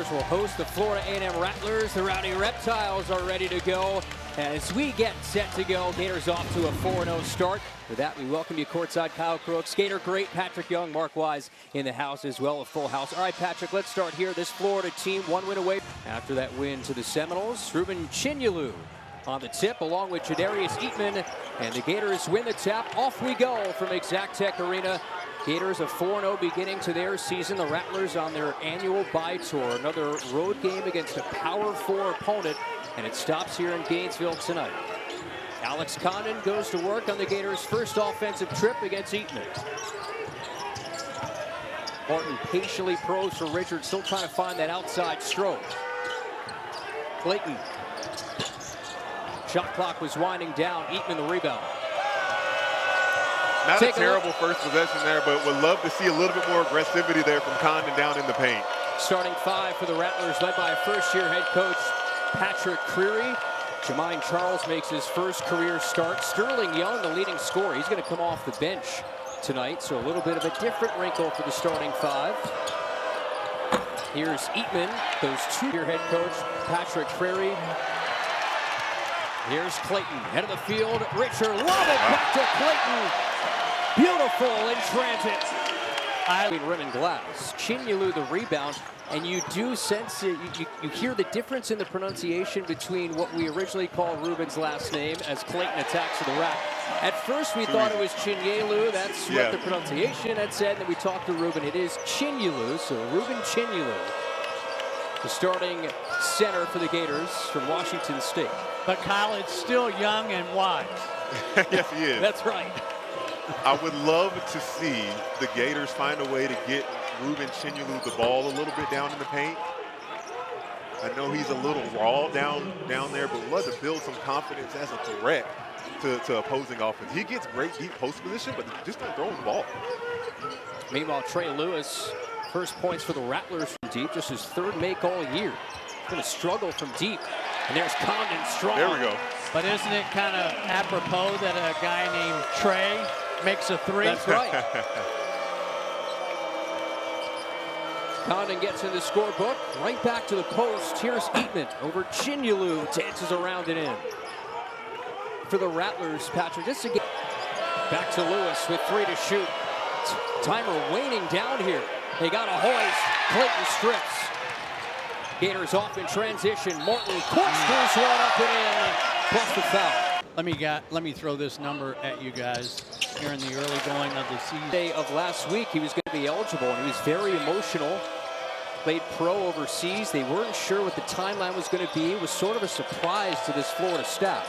Gators will host the Florida A&M Rattlers. The Rowdy Reptiles are ready to go. As we get set to go, Gators off to a 4-0 start. With that, we welcome you courtside. Kyle Crooks, Gator great, Patrick Young, Mark Wise in the house as well, a full house. All right, Patrick, let's start here. This Florida team, one win away after that win to the Seminoles. Ruben Chinyelu on the tip, along with Jadarius Eatman, and the Gators win the tap. Off we go from Exactech Arena. Gators a 4-0 beginning to their season. The Rattlers on their annual bye tour. Another road game against a Power 4 opponent, and it stops here in Gainesville tonight. Alex Condon goes to work on the Gators' first offensive trip against Eatman. Martin patiently pros for Richard, still trying to find that outside stroke. Clayton. Shot clock was winding down. Eatman the rebound. Not a terrible first possession there, but would love to see a little bit more aggressivity there from Condon down in the paint. Starting five for the Rattlers, led by first-year head coach Patrick Creary. Jermaine Charles makes his first career start. Sterling Young, the leading scorer. He's going to come off the bench tonight, so a little bit of a different wrinkle for the starting five. Here's Eatman, goes two-year head coach Patrick Creary. Here's Clayton, head of the field. Richard, love it, back to Clayton. Beautiful in transit. Rim and glass. Chinyelu the rebound, and you do sense it. You hear the difference in the pronunciation between what we originally called Ruben's last name as Clayton attacks to the rack. At first we thought it was Chinyelu. That's what the pronunciation had said. And then we talked to Ruben. It is Chinyelu. So Ruben Chinyelu, the starting center for the Gators from Washington State. But Kyle, it's still young and wise. Yes, he is. That's right. I would love to see the Gators find a way to get Ruben Chinyelu the ball a little bit down in the paint. I know he's a little raw down there, but would love to build some confidence as a threat to opposing offense. He gets great deep post position, but just don't throw him the ball. Meanwhile, Trey Lewis, first points for the Rattlers from deep, just his third make all year. He's going to struggle from deep. And there's Condon strong. There we go. But isn't it kind of apropos that a guy named Trey makes a three? That's right. Condon gets in the scorebook, right back to the post. Here's Eatman over Chinyelu, dances around and in. For the Rattlers, Patrick, this again. Back to Lewis with three to shoot. Timer waning down here. They got a hoist. Clayton strips. Gators off in transition. Martin corkscrews one up and in, plus the foul. Let me throw this number at you guys here in the early going of the season. Day of last week, he was going to be eligible, and he was very emotional. Played pro overseas. They weren't sure what the timeline was going to be. It was sort of a surprise to this Florida staff.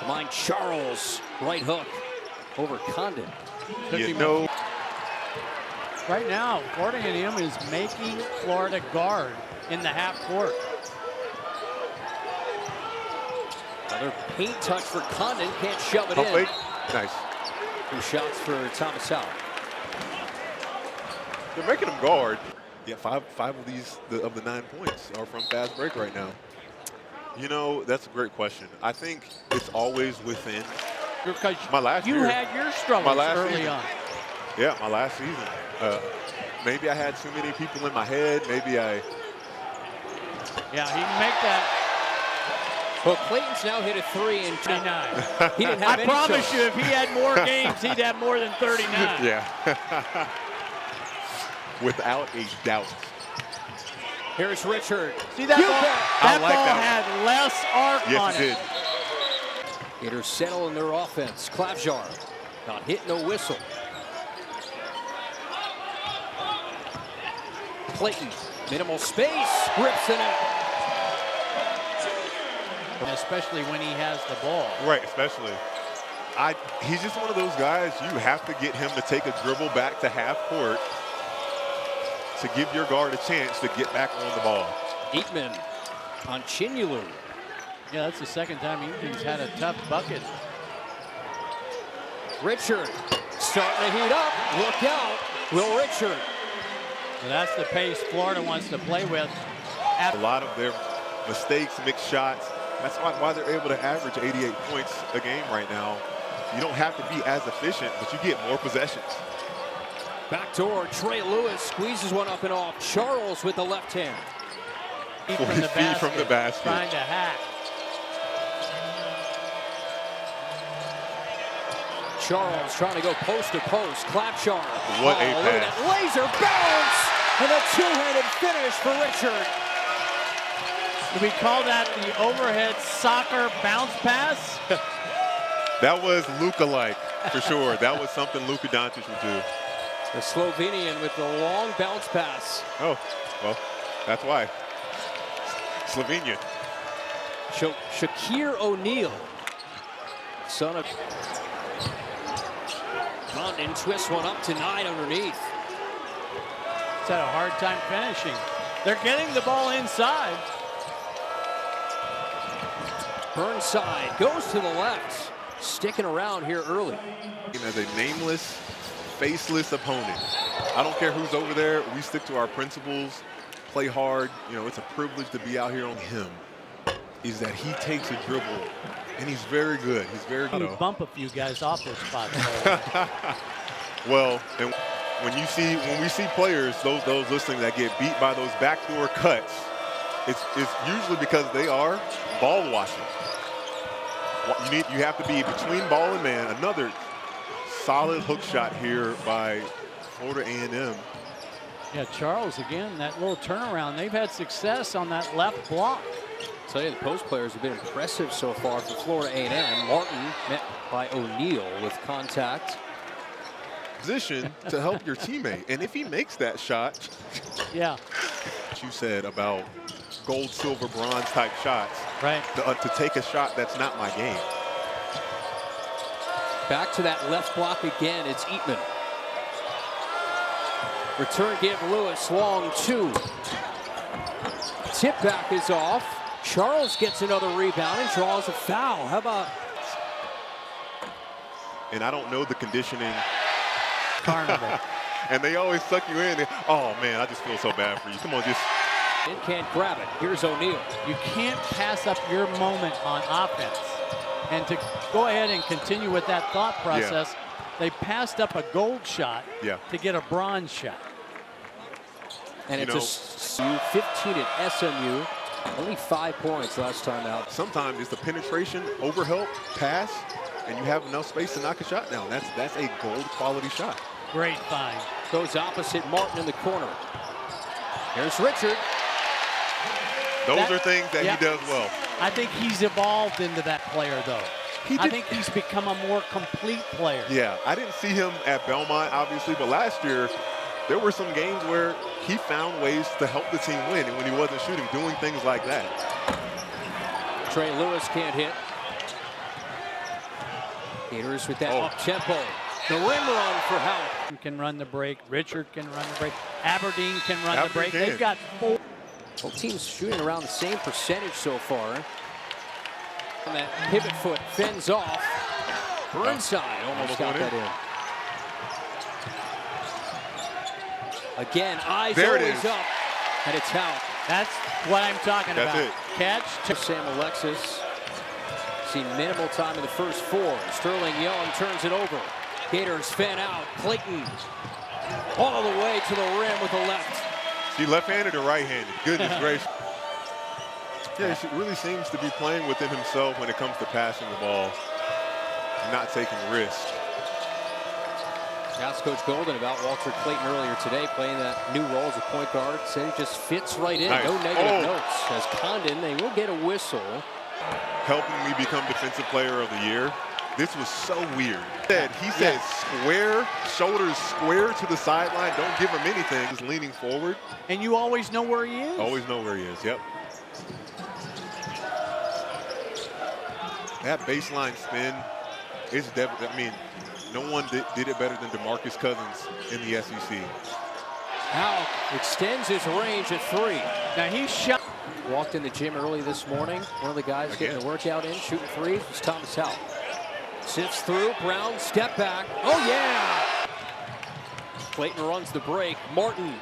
Jermaine Charles, right hook over Condon. Right now, Florida A&M is making Florida guard in the half court. Another paint touch for Condon, can't shove it in. Fake. Nice. Two shots for Thomas Howell. They're making him guard. Yeah, five of these of the 9 points are from fast break right now. You know, that's a great question. I think it's always within. Because my last you year, had your struggles early on. Yeah, my last season. Maybe I had too many people in my head. Maybe I. Yeah, he can make that. Well, Clayton's now hit a three in 39. He didn't have I promise you, if he had more games, he'd have more than 39. Yeah. Without a doubt. Here's Richard. See that ball? That ball had less arc on it. Yes, it did. Gators settle in their offense. Klavjar not hit, no whistle. Clayton, minimal space, rips it out. Especially when he has the ball. Right, especially. He's just one of those guys, you have to get him to take a dribble back to half court to give your guard a chance to get back on the ball. Eatman on Chinyelu. Yeah, that's the second time Eatman's had a tough bucket. Richard starting to heat up. Look out, Will Richard. So that's the pace Florida wants to play with. A lot of their mistakes, mixed shots. That's why they're able to average 88 points a game right now. You don't have to be as efficient, but you get more possessions. Backdoor, Trey Lewis squeezes one up and off. Charles with the left hand. From the feet from the basket. Trying to hack. Charles trying to go post to post. Clapshaw. What a Look at pass. that laser bounce and a two-handed finish for Richard. Do we call that the overhead soccer bounce pass? That was Luka-like, for sure. That was something Luka Doncic would do. The Slovenian with the long bounce pass. Oh, well, that's why. Slovenia. Shaquille O'Neal, son of Condon, twists one up tonight underneath. He's had a hard time finishing. They're getting the ball inside. Burnside goes to the left, sticking around here early. As a nameless, faceless opponent. I don't care who's over there. We stick to our principles, play hard. You know, it's a privilege to be out here on him. Is that he takes a dribble, and he's very good. He's very good. You bump a few guys off those spots. Well, and when we see players, those listening that get beat by those backdoor cuts, it's usually because they are ball watching. You have to be between ball and man. Another solid hook shot here by Florida A&M. Yeah, Charles again, that little turnaround. They've had success on that left block. I'll tell you, the post players have been impressive so far for Florida A&M. Martin met by O'Neal with contact. Position to help your teammate, and if he makes that shot, yeah, what you said about gold, silver, bronze type shots, right? To take a shot that's not my game. Back to that left block again. It's Eatman. Return give Lewis, long two. Tip back is off. Charles gets another rebound and draws a foul. How about? And I don't know the conditioning. Carnival. And they always suck you in. Oh man, I just feel so bad for you. Come on, just. It can't grab it. Here's O'Neal. You can't pass up your moment on offense. And to go ahead and continue with that thought process, they passed up a gold shot to get a bronze shot. And it's a 15 at SMU. Only 5 points last time out. Sometimes it's the penetration, overhelp, pass, and you have enough space to knock a shot down. That's a gold quality shot. Great find. Goes opposite Martin in the corner. Here's Richard. Those are things that he does well. I think he's evolved into that player, though. I think he's become a more complete player. Yeah, I didn't see him at Belmont, obviously, but last year, there were some games where he found ways to help the team win, and when he wasn't shooting, doing things like that. Trey Lewis can't hit. Gators with that up-tempo. The rim run for Houck. Can run the break. Richard can run the break. Aberdeen can run the break. Can. They've got 4. Both teams shooting around the same percentage so far. And that pivot foot fends off. Burnside almost got that in. Again, eyes always up. And it's Houck. That's what I'm talking about. That's it. Catch to Sam Alexis. Seen minimal time in the first 4. Sterling Young turns it over. Gators fan out. Clayton all the way to the rim with the left. He left-handed or right-handed? Goodness gracious. Yeah, he really seems to be playing within himself when it comes to passing the ball and not taking risks. Asked Coach Golden about Walter Clayton earlier today, playing that new role as a point guard. Said he just fits right in. Nice. No negative notes. As Condon, they will get a whistle. Helping me become Defensive Player of the Year. This was so weird. He said square, shoulders square to the sideline. Don't give him anything. He's leaning forward. And you always know where he is. Always know where he is, yep. That baseline spin is definitely, I mean, no one did it better than DeMarcus Cousins in the SEC. Houck extends his range at 3. Now he shot. Walked in the gym early this morning. One of the guys getting the workout in, shooting threes, was Thomas Houck. Sifts through, Brown, step back. Oh, yeah! Clayton runs the break. Martin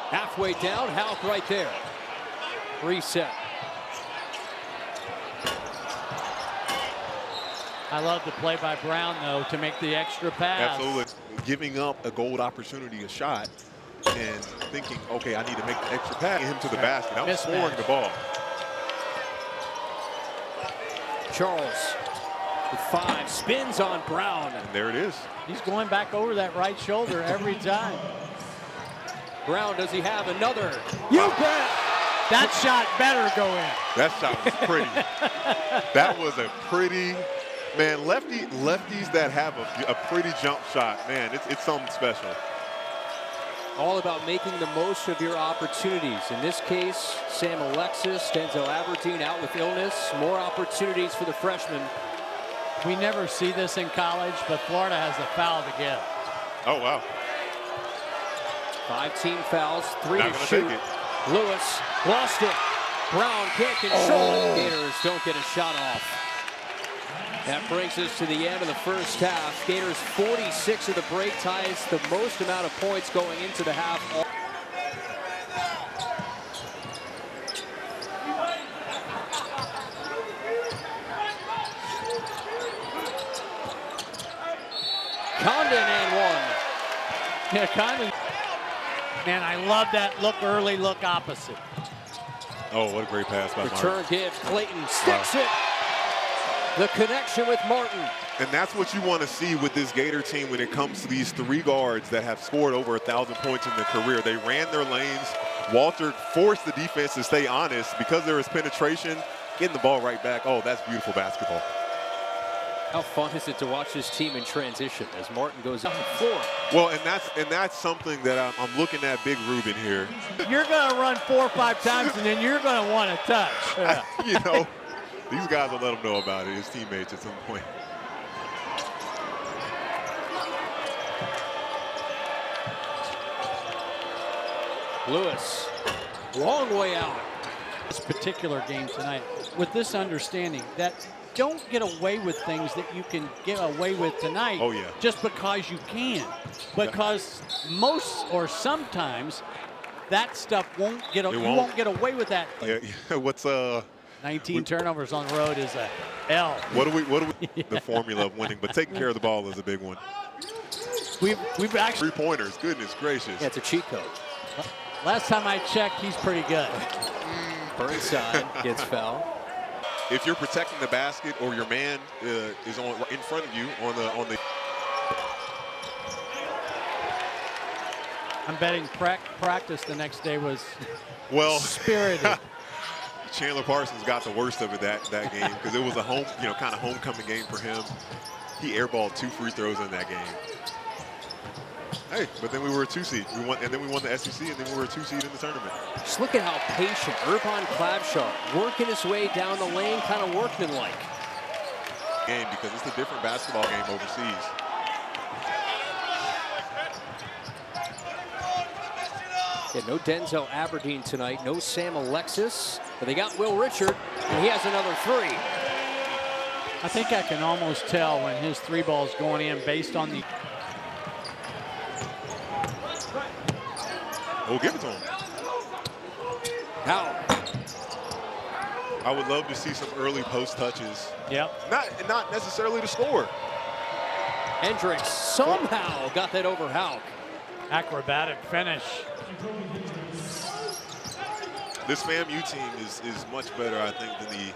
halfway down, Houck right there. Reset. I love the play by Brown, though, to make the extra pass. Absolutely. Giving up a gold opportunity, a shot, and thinking, okay, I need to make the extra pass, get him to the basket. I'm Mismatch. scoring the ball. Charles with 5, spins on Brown. And there it is. He's going back over that right shoulder every time. Brown, does he have another? You bet. That shot better go in. That shot was pretty. That was a pretty, man, lefties that have a pretty jump shot, man, it's something special. All about making the most of your opportunities. In this case, Sam Alexis, Denzel Aberdeen out with illness. More opportunities for the freshman. We never see this in college, but Florida has a foul to give. Oh, wow. 5 team fouls, 3 Not to gonna shoot. take it. Lewis lost it. Brown can't control it. Gators don't get a shot off. That brings us to the end of the first half. Gators 46 of the break, ties the most amount of points going into the half. Condon and 1. Yeah, Condon. Man, I love that look early, look opposite. Oh, what a great pass by Martin. Return gives. Clayton sticks it. The connection with Martin. And that's what you want to see with this Gator team when it comes to these 3 guards that have scored over 1,000 points in their career. They ran their lanes. Walter forced the defense to stay honest because there was penetration, getting the ball right back. Oh, that's beautiful basketball. How fun is it to watch this team in transition as Martin goes on the floor? Well, and that's something that I'm looking at Big Ruben here. You're going to run 4 or 5 times, and then you're going to want to touch. Yeah. You know, these guys will let him know about it, his teammates at some point. Lewis, long way out. This particular game tonight, with this understanding that don't get away with things that you can get away with tonight. Oh, yeah. Just because you can. Because most or sometimes that stuff won't get, you won't get away with that. Yeah, what's 19 turnovers on the road is a L. What do we the formula of winning, but taking care of the ball is a big one. We've actually 3-pointers, goodness gracious. Yeah, it's a cheat code. Last time I checked, he's pretty good. Burnside gets fouled. If you're protecting the basket or your man is in front of you on the I'm betting practice the next day was spirited. Chandler Parsons got the worst of it that game because it was a kind of homecoming game for him. He airballed 2 free throws in that game. Hey, but then we were a 2 seed. We won the SEC, and then we were a 2 seed in the tournament. Just look at how patient Urban Klabschar working his way down the lane, kind of workmanlike. Game because it's a different basketball game overseas. Yeah, no Denzel Aberdeen tonight, no Sam Alexis, but they got Will Richard, and he has another 3. I think I can almost tell when his 3 ball's going in based on the. Oh, give it to him. Now, I would love to see some early post touches. Yep. Not necessarily to score. Hendricks somehow got that over Hauk. Acrobatic finish. This FAMU team is much better, I think, than the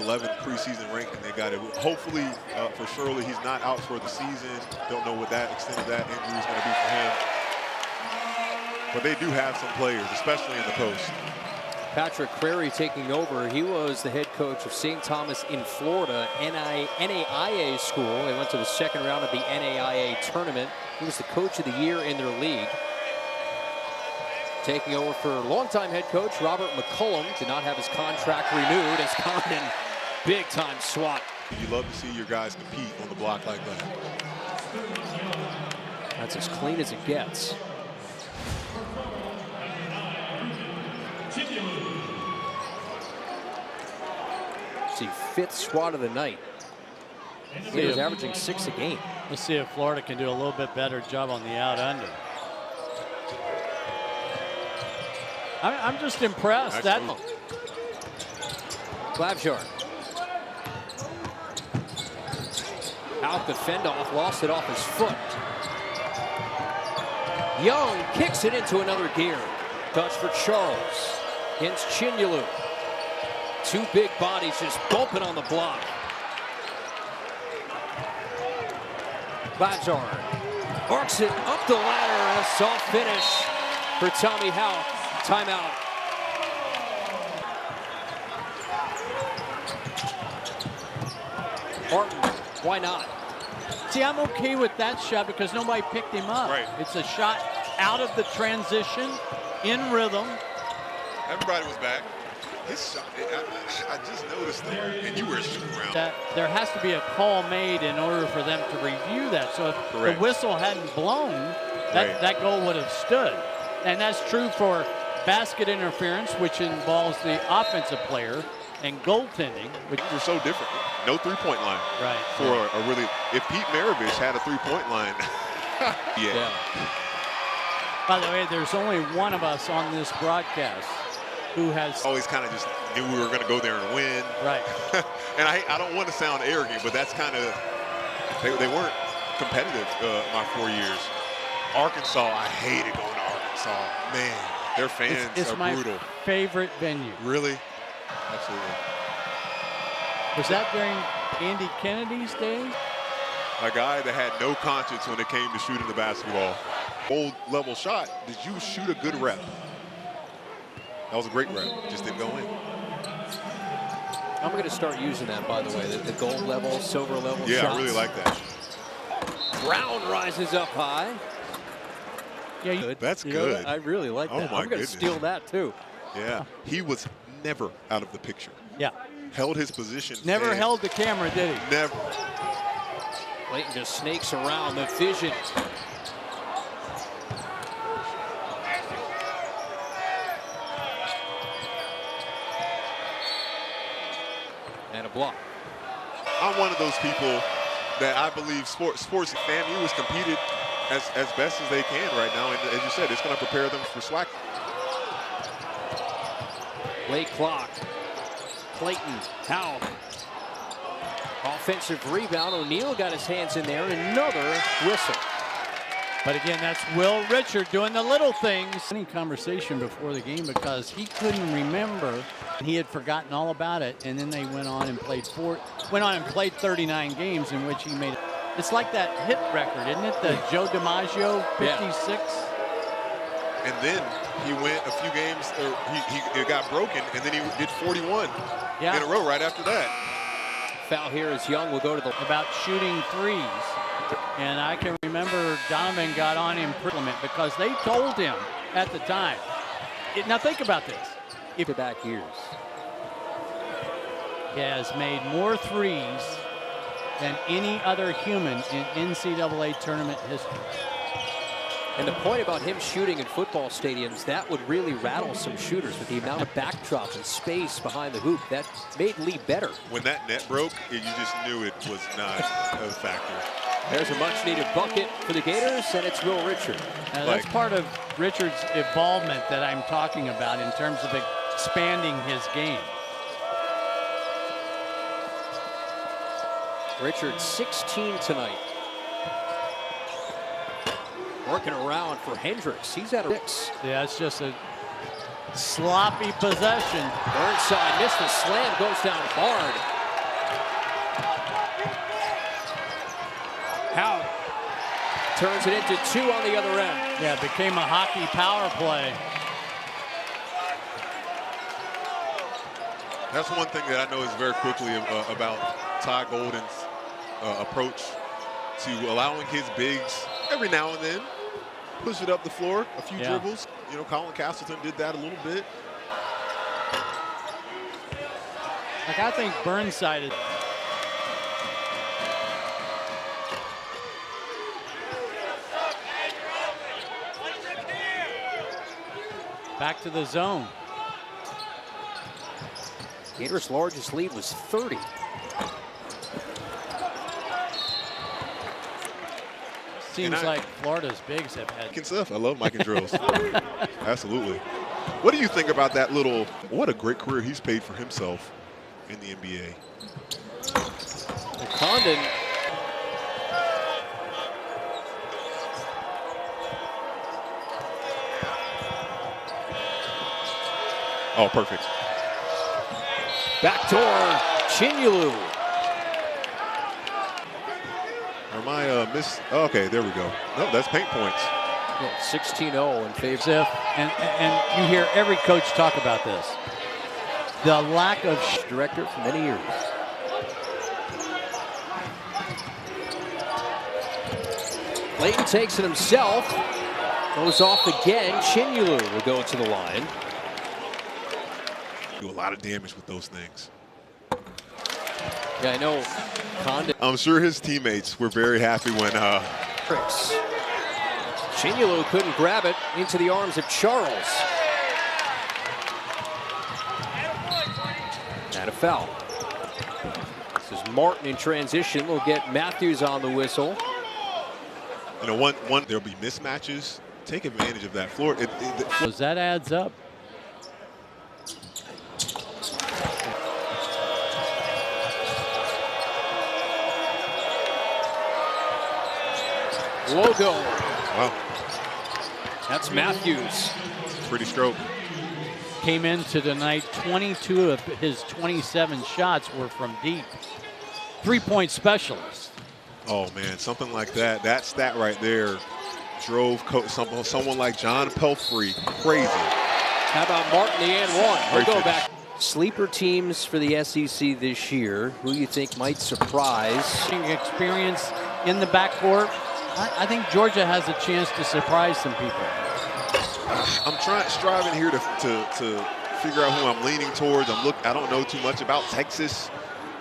11th preseason ranking they got it. Hopefully, for Shirley, he's not out for the season. Don't know what that extent of that injury is going to be for him. But they do have some players, especially in the post. Patrick Crary taking over. He was the head coach of St. Thomas in Florida, NAIA school. They went to the 2nd round of the NAIA tournament. He was the coach of the year in their league. Taking over for longtime head coach Robert McCullum. Did not have his contract renewed as Condon big time swat. You love to see your guys compete on the block like that. That's as clean as it gets. See, 5th swat of the night. He was averaging 6 a game. Let's see if Florida can do a little bit better job on the out under. I'm just impressed. Klabschar. Out the fend off, lost it off his foot. Young kicks it into another gear. Touch for Charles against Chinyelu. Two big bodies just bumping on the block. Lazar arcs it up the ladder and a soft finish for Tommy Houck. Timeout. Martin, why not? See, I'm okay with that shot because nobody picked him up. Right. It's a shot out of the transition, in rhythm. Everybody was back. His shot, I just noticed there, and you were shooting around. That there has to be a call made in order for them to review that. So if Correct. the whistle hadn't blown, Right. that goal would have stood. And that's true for basket interference, which involves the offensive player, and goaltending, which They're so different. No three-point line. right. For a really, if Pete Maravich had a three-point line, yeah. By the way, there's only one of us on this broadcast who has Always kind of just knew we were going to go there and win. right. And I don't want to sound arrogant, but that's kind of, they weren't competitive my 4 years. Arkansas, I hated going to Arkansas. Man, their fans It's are my brutal. favorite venue. Really? Absolutely. Was that during Andy Kennedy's days? A guy that had no conscience when it came to shooting the basketball. Old level shot. Did you shoot a good rep? That was a great rep. Just didn't go in. I'm going to start using that, by the way, the gold level, silver level Yeah, shots. I really like that. Brown rises up high. Yeah, Good. That's You know, good. I really like Oh, that. my I'm going to goodness. steal that, too. Yeah. He was never out of the picture. Yeah. Held his position. Never and held the camera, did he? Never. Clayton just snakes around the vision. And a block. I'm one of those people that I believe sports FAMU has competed as best as they can right now. And as you said, it's going to prepare them for SWAC. Late clock. Clayton, Howell. Offensive rebound. O'Neal got his hands in there. Another whistle. But again, that's Will Richard doing the little things. Any conversation before the game because he couldn't remember. He had forgotten all about it, and then they went on and played 39 games in which he made it. It's like that hit record, isn't it? The Joe DiMaggio 56. And then he went a few games, or he got broken, and then he did 41 in a row right after that. Foul here as Young will go to the About shooting threes. And I can remember Donovan got on him because they told him at the time. Now think about this. back years. He has made more threes than any other human in NCAA tournament history. And the point about him shooting in football stadiums, that would really rattle some shooters with the amount of backdrop and space behind the hoop. That made Lee better. When that net broke, you just knew it was not a factor. There's a much-needed bucket for the Gators, and it's Will Richard. That's part of Richard's involvement that I'm talking about in terms of expanding his game. Richard, 16 tonight. Working around for Hendricks. He's at a 6. Yeah, it's just a sloppy possession. Burnside missed the slam, goes down hard. Howell turns it into 2 on the other end. Yeah, it became a hockey power play. That's one thing that I know is very quickly about Ty Golden's approach to allowing his bigs every now and then push it up the floor, a few dribbles. You know, Colin Castleton did that a little bit. Like, I think Burnside is. Back to the zone. Gators' largest lead was 30. Seems like Florida's bigs have had good stuff. I love Mike and drills. Absolutely. What do you think about that little, what a great career he's paid for himself in the NBA. Condon. Oh, perfect. Backdoor Chinyalu. Or am I oh, okay, there we go. No, that's paint points. Yeah, 16-0 in favor. And you hear every coach talk about this. The lack of Director for many years. Layton takes it himself. Goes off again. Chinyalu will go to the line. Do a lot of damage with those things. Yeah, I know. Condon. I'm sure his teammates were very happy when Tricks. Chinyalu couldn't grab it into the arms of Charles. And a foul. This is Martin in transition. We'll get Matthews on the whistle. you know, there'll be mismatches. Take advantage of that. Florida. that adds up. Logo. Wow. That's Matthews. Pretty stroke. Came into tonight, 22 of his 27 shots were from deep. 3-point specialist. Oh man, something like that. That stat right there drove someone like John Pelfrey crazy. How about Martin, the and one? We'll Great go finish. back. Sleeper teams for the SEC this year. Who you think might surprise? Experience in the backcourt. I think Georgia has a chance to surprise some people. I'm striving here to figure out who I'm leaning towards. I don't know too much about Texas.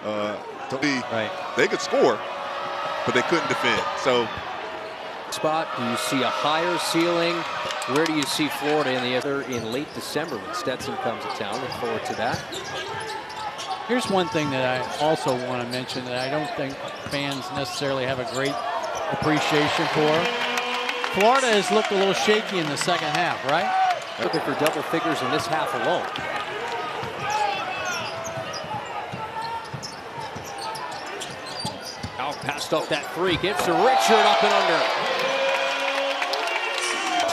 Right. They could score, but they couldn't defend. So, Spot. Do you see a higher ceiling? Where do you see Florida in the other in late December when Stetson comes to town? Look forward to that. Here's one thing that I also want to mention that I don't think fans necessarily have a great appreciation for. Florida has looked a little shaky in the second half, right? Looking for double figures in this half alone. Out passed off that three. Gets to Richard up and under.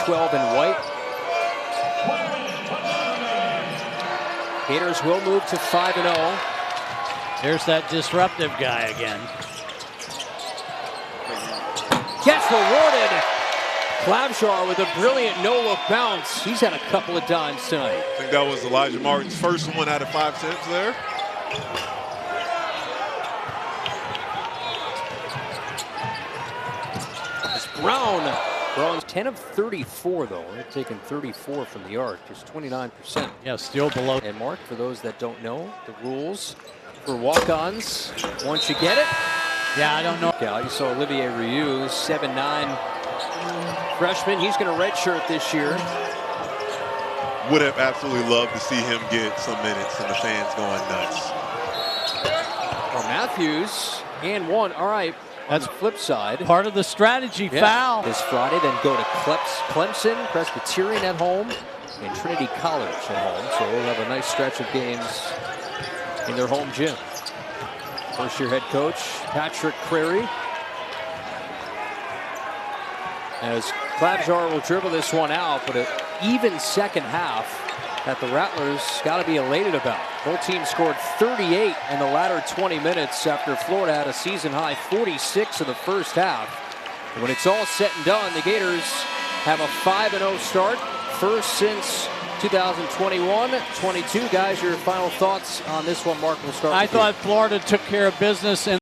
12 and White. Gators will move to 5-0. There's that disruptive guy again. Gets rewarded. Klabjar with a brilliant no-look bounce. He's had a couple of dimes tonight. I think that was Elijah Martin's first one out of 5 attempts there. It's Brown. Brown's 10 of 34, though. They're taking 34 from the arc, just 29%. Yeah, still below. And Mark, for those that don't know, the rules for walk-ons, once you get it. Yeah, I don't know. Yeah, you saw Olivier Rioux, 7'9" freshman. He's going to redshirt this year. Would have absolutely loved to see him get some minutes and the fans going nuts. Or Matthews, and one. All right, that's the flip side. Part of the strategy. Foul. This Friday, then go to Clemson, Presbyterian at home, and Trinity College at home. So we'll have a nice stretch of games in their home gym. First-year head coach Patrick Crary. As Klabjar will dribble this one out, but an even second half that the Rattlers got to be elated about. Both teams scored 38 in the latter 20 minutes after Florida had a season-high 46 in the first half. And when it's all said and done, the Gators have a 5-0 start, first since 2021-22. Guys, your final thoughts on this one? Mark, we'll start with you. I thought Florida took care of business.